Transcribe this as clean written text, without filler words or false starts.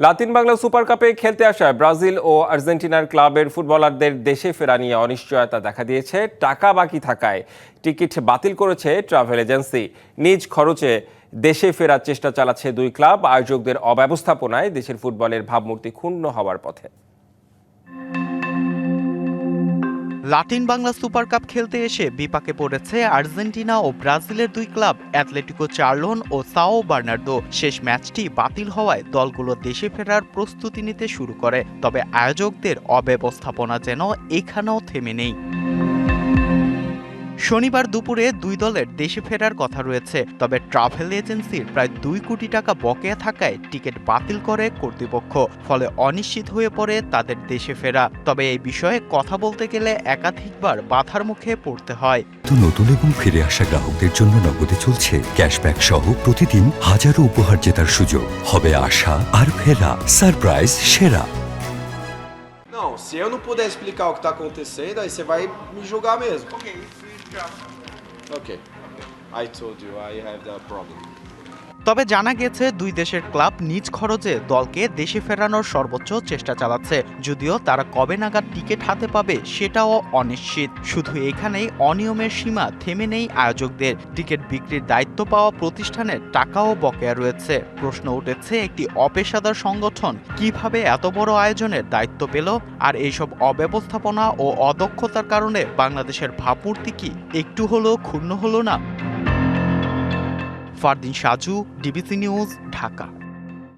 Latin Bangla super কাপে খেলতে আসা ব্রাজিল ও আর্জেন্টিনার ক্লাবের ফুটবলারদের দেশে ফেরা নিয়ে অনিশ্চয়তা দেখা দিয়েছে। টাকা বাকি থাকায় টিকিট বাতিল করেছে ট্রাভেল এজেন্সি। নিজ খরচে দেশে ফেরার চেষ্টা চালাচ্ছে দুই ক্লাব। আয়োজকদের অব্যবস্থাপনায় দেশের ফুটবলের ভাবমূর্তি ক্ষুণ্ণ হওয়ার পথে। লাতিন বাংলা সুপার কাপ খেলতে এসে বিপাকে পড়েছে আর্জেন্টিনা ও ব্রাজিলের দুই ক্লাব অ্যাটলেটিকো চার্লোন ও সাও বার্নার্দো। শেষ ম্যাচটি বাতিল হওয়ায় দলগুলো দেশে ফেরার প্রস্তুতি নিতে শুরু করে। তবে আয়োজকদের অব্যবস্থাপনা যেন এখানেও থেমে নেই। শনিবার দুপুরে দুই দলের দেশে ফেরার কথা রয়েছে, তবে ট্রাভেল এজেন্সির প্রায় 2 কোটি টাকা বকেয়া থাকায় টিকিট বাতিল করে কর্তৃপক্ষ। ফলে অনিশ্চিত হয়ে পড়ে তাদের দেশে ফেরা। তবে এই বিষয়ে কথা বলতে গেলে একাধিকবার বাধার মুখে পড়তে হয়। নতুন এবং ফিরে আসা গ্রাহকদের জন্য নগদে চলছে ক্যাশব্যাক সহ প্রতিদিন হাজারো উপহার জেতার সুযোগ। হবে আশা আর ফেরা সারপ্রাইজ সেরা। Não, se eu não puder explicar o que está acontecendo, aí você vai me julgar mesmo. Okay. I told you I have that problem. তবে জানা গেছে দুই দেশের ক্লাব নিজ খরচে দলকে দেশে ফেরানোর সর্বোচ্চ চেষ্টা চালাচ্ছে। যদিও তারা কবে নাগাদ টিকিট হাতে পাবে সেটাও অনিশ্চিত। শুধু এখানেই অনিয়মের সীমা থেমে নেই আয়োজকদের। টিকিট বিক্রির দায়িত্ব পাওয়া প্রতিষ্ঠানের টাকাও বকেয়া রয়েছে। প্রশ্ন উঠেছে, একটি অপেশাদার সংগঠন কিভাবে এত বড় আয়োজনের দায়িত্ব পেল? আর এইসব অব্যবস্থাপনা ও অদক্ষতার কারণে বাংলাদেশের ভাবমূর্তি কি একটু হলেও ক্ষুণ্ণ হলো না? Fardin Saju, DBC news, Dhaka.